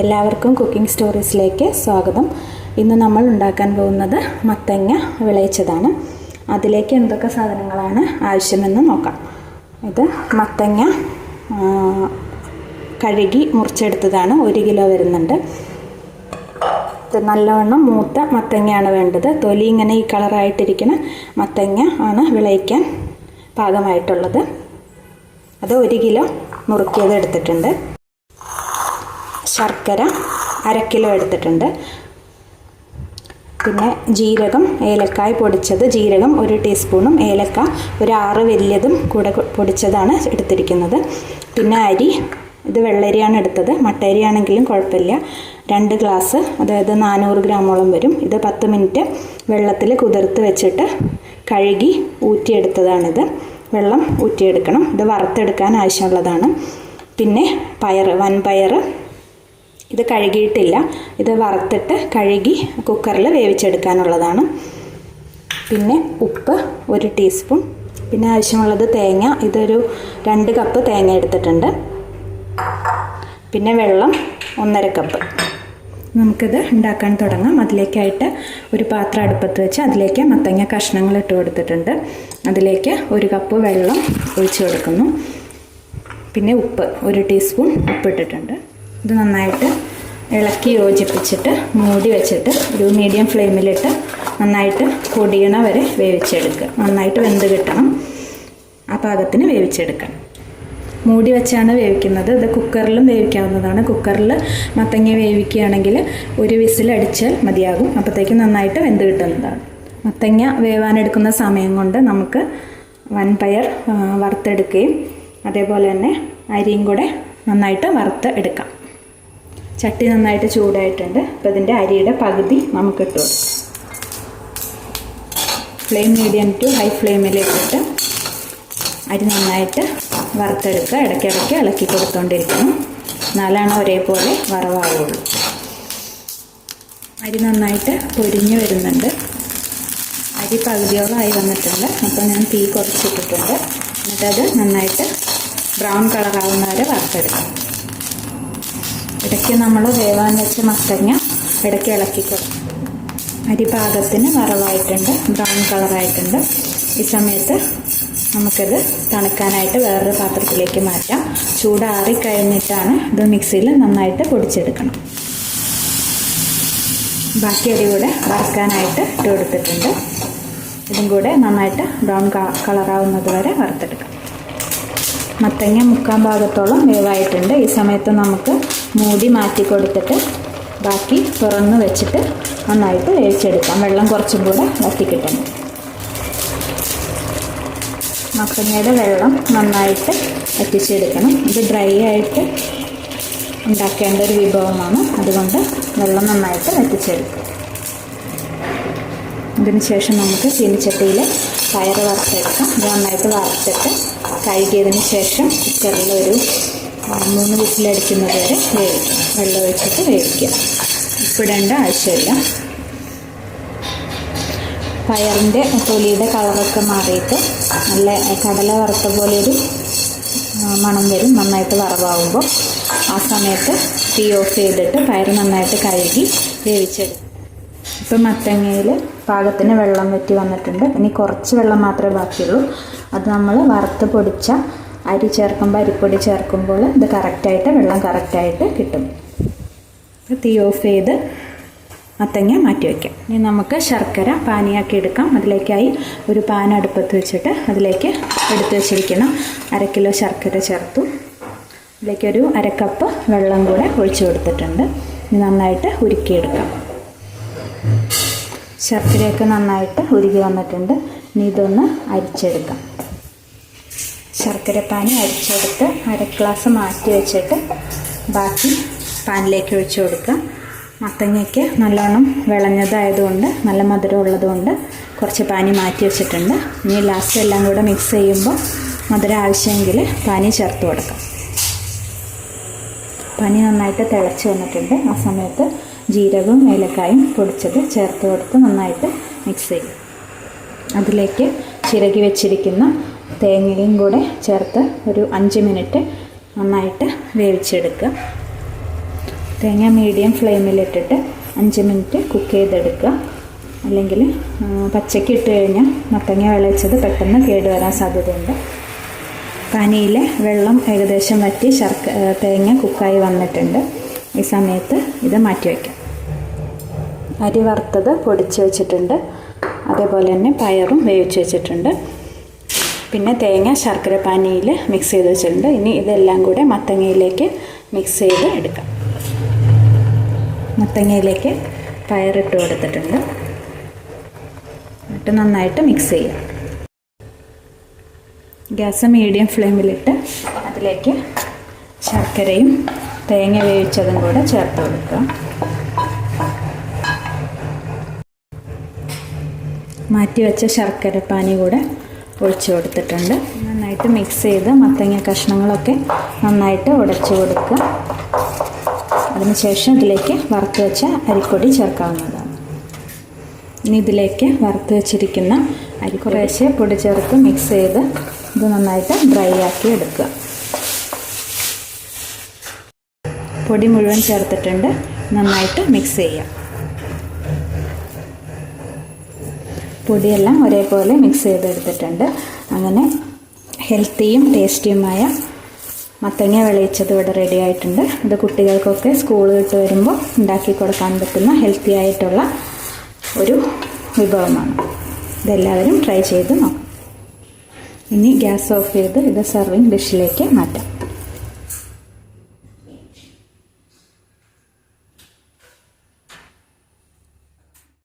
എല്ലാവർക്കും കുക്കിംഗ് സ്റ്റോറീസിലേക്ക് സ്വാഗതം. ഇന്ന് നമ്മൾ ഉണ്ടാക്കാൻ പോകുന്നത് മത്തങ്ങ വിളയിച്ചതാണ്. അതിലേക്ക് എന്തൊക്കെ സാധനങ്ങളാണ് ആവശ്യമെന്ന് നോക്കാം. ഇത് മത്തങ്ങ കഴുകി മുറിച്ചെടുത്തതാണ്. 1 കിലോ വരുന്നുണ്ട്. ഇത് നല്ലവണ്ണം മൂത്ത മത്തങ്ങയാണ് വേണ്ടത്. തൊലി ഇങ്ങനെ ഈ കളറായിട്ടിരിക്കുന്ന മത്തങ്ങ ആണ് വിളയിക്കാൻ പാകമായിട്ടുള്ളത്. അത് 1 കിലോ നുറുക്കിയത് എടുത്തിട്ടുണ്ട്. ശർക്കര 1/2 കിലോ എടുത്തിട്ടുണ്ട്. പിന്നെ ജീരകം, ഏലക്കായ പൊടിച്ചത്, ജീരകം 1 ടീസ്പൂണും ഏലക്ക ഒരു 6 വലിയതും കൂടെ പൊടിച്ചതാണ് എടുത്തിരിക്കുന്നത്. പിന്നെ അരി, ഇത് വെള്ളരിയാണ് എടുത്തത്. മട്ടരി ആണെങ്കിലും കുഴപ്പമില്ല. 2 ഗ്ലാസ്, അതായത് 400 ഗ്രാമോളം വരും. ഇത് 10 മിനിറ്റ് വെള്ളത്തിൽ കുതിർത്ത് വെച്ചിട്ട് കഴുകി ഊറ്റിയെടുത്തതാണിത്. വെള്ളം ഊറ്റിയെടുക്കണം. ഇത് വറുത്തെടുക്കാൻ ആവശ്യമുള്ളതാണ്. പിന്നെ പയർ, വൻപയർ, ഇത് കഴുകിയിട്ടില്ല. ഇത് വറുത്തിട്ട് കഴുകി കുക്കറിൽ വേവിച്ചെടുക്കാനുള്ളതാണ്. പിന്നെ ഉപ്പ് 1 ടീസ്പൂൺ. പിന്നെ ആവശ്യമുള്ളത് തേങ്ങ, ഇതൊരു 2 കപ്പ് തേങ്ങ എടുത്തിട്ടുണ്ട്. പിന്നെ വെള്ളം 1/2 കപ്പ്. നമുക്കിത് ഉണ്ടാക്കാൻ തുടങ്ങാം. അതിലേക്കായിട്ട് ഒരു പാത്രം അടുപ്പത്ത് വെച്ച് അതിലേക്ക് മത്തങ്ങ കഷ്ണങ്ങൾ ഇട്ട് കൊടുത്തിട്ടുണ്ട്. അതിലേക്ക് 1 കപ്പ് വെള്ളം ഒഴിച്ചു കൊടുക്കുന്നു. പിന്നെ ഉപ്പ് 1 ടീസ്പൂൺ ഉപ്പിട്ടിട്ടുണ്ട്. ഇത് നന്നായിട്ട് ഇളക്കി യോജിപ്പിച്ചിട്ട് മൂടി വെച്ചിട്ട് ഒരു മീഡിയം ഫ്ലെയിമിലിട്ട് നന്നായിട്ട് പൊടിയണ വരെ വേവിച്ചെടുക്കുക. നന്നായിട്ട് വെന്ത് കിട്ടണം. ആ പാകത്തിന് വേവിച്ചെടുക്കണം. മൂടി വെച്ചാണ് വേവിക്കുന്നത്. ഇത് കുക്കറിലും വേവിക്കാവുന്നതാണ്. കുക്കറിൽ മത്തങ്ങ വേവിക്കുകയാണെങ്കിൽ 1 വിസിൽ അടിച്ചാൽ മതിയാകും. അപ്പോഴത്തേക്കും നന്നായിട്ട് വെന്ത് കിട്ടുന്നതാണ്. മത്തങ്ങ വേവാനെടുക്കുന്ന സമയം കൊണ്ട് നമുക്ക് വൻപയർ വറുത്തെടുക്കുകയും അതേപോലെ തന്നെ അരിയും കൂടെ നന്നായിട്ട് വറുത്ത് എടുക്കാം. ചട്ടി നന്നായിട്ട് ചൂടായിട്ടുണ്ട്. അപ്പോൾ ഇതിൻ്റെ അരിയുടെ പകുതി നമുക്ക് ഇട്ട് കൊടുക്കാം. ഫ്ലെയിം മീഡിയം ടു ഹൈ ഫ്ലെയിമിലിട്ടിട്ട് അരി നന്നായിട്ട് വറുത്തെടുക്കുക. ഇടയ്ക്കിടയ്ക്ക് ഇളക്കി കൊടുത്തുകൊണ്ടിരിക്കണം. എന്നാലാണ് ഒരേപോലെ വറവാകുള്ളൂ. അരി നന്നായിട്ട് പൊരിഞ്ഞ് വരുന്നുണ്ട്. അരി പകുതിയോളം ആയി വന്നിട്ടുണ്ട്. അപ്പോൾ ഞാൻ തീ കുറച്ചിട്ടിട്ടുണ്ട്. എന്നിട്ടത് നന്നായിട്ട് ബ്രൗൺ കളറാവുന്ന വരെ വറുത്തെടുക്കാം. ഇടയ്ക്ക് നമ്മൾ വേവാൻ വെച്ച മത്തങ്ങ ഇടയ്ക്ക് ഇളക്കി കൊടുക്കും. അരി പാകത്തിന് വറവായിട്ടുണ്ട്, ബ്രൗൺ കളറായിട്ടുണ്ട്. ഈ സമയത്ത് നമുക്കിത് തണുക്കാനായിട്ട് വേറൊരു പാത്രത്തിലേക്ക് മാറ്റാം. ചൂടാറി കഴിഞ്ഞിട്ടാണ് ഇത് മിക്സിയിൽ നന്നായിട്ട് പൊടിച്ചെടുക്കണം. ബാക്കി അരി കൂടെ വറുക്കാനായിട്ട് ഇട്ട് കൊടുത്തിട്ടുണ്ട്. ഇതും കൂടെ നന്നായിട്ട് ബ്രൗൺ കളറാവുന്നത് വരെ വറുത്തെടുക്കാം. മത്തങ്ങ 3/4 ഭാഗത്തോളം വേവായിട്ടുണ്ട്. ഈ സമയത്ത് നമുക്ക് മൂടി മാറ്റി കൊടുത്തിട്ട് ബാക്കി തുറന്ന് വെച്ചിട്ട് നന്നായിട്ട് വേവിച്ചെടുക്കാം. വെള്ളം കുറച്ചും കൂടെ വറ്റിക്കിട്ടണം. മത്തങ്ങയുടെ വെള്ളം നന്നായിട്ട് വറ്റിച്ചെടുക്കണം. ഇത് ഡ്രൈ ആയിട്ട് ഉണ്ടാക്കേണ്ട ഒരു വിഭവമാണ്. അതുകൊണ്ട് വെള്ളം നന്നായിട്ട് വറ്റിച്ചെടുക്കും. ഇതിന് ശേഷം നമുക്ക് ചീനിച്ചട്ടിയിൽ പയർ വറുത്തെടുക്കാം. ഇത് നന്നായിട്ട് വറുത്തിട്ട് കഴുകിയതിന് ശേഷം കുക്കറിൽ ഒരു 3 വിസിലടിക്കുന്നത് വരെ വേവിക്കാം. വെള്ളം ഒഴിച്ചിട്ട് വേവിക്കുക. ഉപ്പിടേണ്ട ആവശ്യമില്ല. പയറിൻ്റെ തൊലിയുടെ കളറൊക്കെ മാറിയിട്ട് നല്ല കടല വറുത്ത പോലെയൊരു മണം വരും നന്നായിട്ട് വറവാകുമ്പോൾ. ആ സമയത്ത് തീ ഓഫ് ചെയ്തിട്ട് പയർ നന്നായിട്ട് കഴുകി വേവിച്ചെടുക്കും. ഇപ്പം മത്തങ്ങയിൽ പാകത്തിന് വെള്ളം വറ്റി വന്നിട്ടുണ്ട്. ഇനി കുറച്ച് വെള്ളം മാത്രമേ ബാക്കിയുള്ളൂ. അത് നമ്മൾ വറുത്ത് പൊടിച്ച അരി ചേർക്കുമ്പോൾ, അരിപ്പൊടി ചേർക്കുമ്പോൾ ഇത് കറക്റ്റായിട്ട് വെള്ളം കറക്റ്റായിട്ട് കിട്ടും. തീ ഓഫ് ചെയ്ത് മത്തങ്ങ മാറ്റി വയ്ക്കാം. ഇനി നമുക്ക് ശർക്കര പാനിയാക്കി എടുക്കാം. അതിലേക്കായി ഒരു പാൻ അടുപ്പത്ത് വെച്ചിട്ട് അതിലേക്ക് എടുത്ത് വെച്ചിരിക്കണം 1/2 കിലോ ശർക്കര ചേർത്തു. അതിലേക്കൊരു 1/2 കപ്പ് വെള്ളം കൂടെ ഒഴിച്ചു കൊടുത്തിട്ടുണ്ട്. ഇനി നന്നായിട്ട് ഉരുക്കിയെടുക്കാം. ശർക്കരയൊക്കെ നന്നായിട്ട് ഉരുകി വന്നിട്ടുണ്ട്. ഇനി ഇതൊന്ന് അരിച്ചെടുക്കാം. ശർക്കര പാനി അരിച്ചെടുത്ത് 1/2 ഗ്ലാസ് മാറ്റി വെച്ചിട്ട് ബാക്കി പാനിലേക്ക് ഒഴിച്ചു കൊടുക്കാം. മത്തങ്ങയ്ക്ക് നല്ലോണം വിളഞ്ഞതായതുകൊണ്ട്, നല്ല മധുരം ഉള്ളതുകൊണ്ട് കുറച്ച് പാനി മാറ്റി വെച്ചിട്ടുണ്ട്. ഇനി ലാസ്റ്റ് എല്ലാം കൂടെ മിക്സ് ചെയ്യുമ്പോൾ മധുരം ആവശ്യമെങ്കിൽ പാനി ചേർത്ത് കൊടുക്കാം. പാനി നന്നായിട്ട് തിളച്ച് വന്നിട്ടുണ്ട്. ആ സമയത്ത് ജീരകവും ഏലക്കായും പൊടിച്ചത് ചേർത്ത് കൊടുത്ത് നന്നായിട്ട് മിക്സ് ചെയ്യും. അതിലേക്ക് ചിരകി വെച്ചിരിക്കുന്ന തേങ്ങയും കൂടെ ചേർത്ത് ഒരു 5 മിനിറ്റ് നന്നായിട്ട് വേവിച്ചെടുക്കുക. തേങ്ങ മീഡിയം ഫ്ലെയിമിലിട്ടിട്ട് 5 മിനിറ്റ് കുക്ക് ചെയ്തെടുക്കുക. അല്ലെങ്കിൽ പച്ചയ്ക്ക് ഇട്ട് കഴിഞ്ഞാൽ മത്തങ്ങ വിളയിച്ചത് പെട്ടെന്ന് കേടുവരാൻ സാധ്യതയുണ്ട്. പാനിയിലെ വെള്ളം ഏകദേശം വറ്റി തേങ്ങ കുക്കായി വന്നിട്ടുണ്ട്. ഈ സമയത്ത് ഇത് മാറ്റി വയ്ക്കാം. അരി വറുത്തത് പൊടിച്ച് വെച്ചിട്ടുണ്ട്. അതേപോലെ തന്നെ പയറും വേവിച്ച് വെച്ചിട്ടുണ്ട്. പിന്നെ തേങ്ങ ശർക്കര പാനിയിൽ മിക്സ് ചെയ്ത് വെച്ചിട്ടുണ്ട്. ഇനി ഇതെല്ലാം കൂടെ മത്തങ്ങയിലേക്ക് മിക്സ് ചെയ്ത് എടുക്കാം. മത്തങ്ങയിലേക്ക് പയറിട്ട് കൊടുത്തിട്ടുണ്ട്. എന്നിട്ട് നന്നായിട്ട് മിക്സ് ചെയ്യാം. ഗ്യാസ് മീഡിയം ഫ്ലെയിമിലിട്ട് അതിലേക്ക് ശർക്കരയും തേങ്ങ വേവിച്ചതും കൂടെ ചേർത്ത് കൊടുക്കുക. മാറ്റി വെച്ച ശർക്കര പാനി കൂടെ ഒഴിച്ചു കൊടുത്തിട്ടുണ്ട്. നന്നായിട്ട് മിക്സ് ചെയ്ത് മത്തങ്ങ കഷ്ണങ്ങളൊക്കെ നന്നായിട്ട് ഉടച്ചു കൊടുക്കുക. അതിനുശേഷം ഇതിലേക്ക് വറുത്ത് വെച്ച അരിപ്പൊടി ചേർക്കാവുന്നതാണ്. ഇനി ഇതിലേക്ക് വറുത്ത് വെച്ചിരിക്കുന്ന അരി കുറേശ്ശെ പൊടി ചേർത്ത് മിക്സ് ചെയ്ത് ഇത് നന്നായിട്ട് ഡ്രൈ ആക്കി എടുക്കുക. പൊടി മുഴുവൻ ചേർത്തിട്ടുണ്ട്. നന്നായിട്ട് മിക്സ് ചെയ്യാം. പൊടിയെല്ലാം ഒരേപോലെ മിക്സ് ചെയ്തെടുത്തിട്ടുണ്ട്. അങ്ങനെ ഹെൽത്തിയും ടേസ്റ്റിയുമായ മത്തങ്ങ വിളയിച്ചത് ഇവിടെ റെഡി ആയിട്ടുണ്ട്. ഇത് കുട്ടികൾക്കൊക്കെ സ്കൂൾ വിട്ട് വരുമ്പോൾ ഉണ്ടാക്കി കൊടുക്കാൻ പറ്റുന്ന ഹെൽത്തി ആയിട്ടുള്ള ഒരു വിഭവമാണ്. ഇതെല്ലാവരും ട്രൈ ചെയ്ത് നോക്കാം. ഇനി ഗ്യാസ് ഓഫ് ചെയ്ത് ഇത് സർവിങ് ഡിഷിലേക്ക് മാറ്റാം.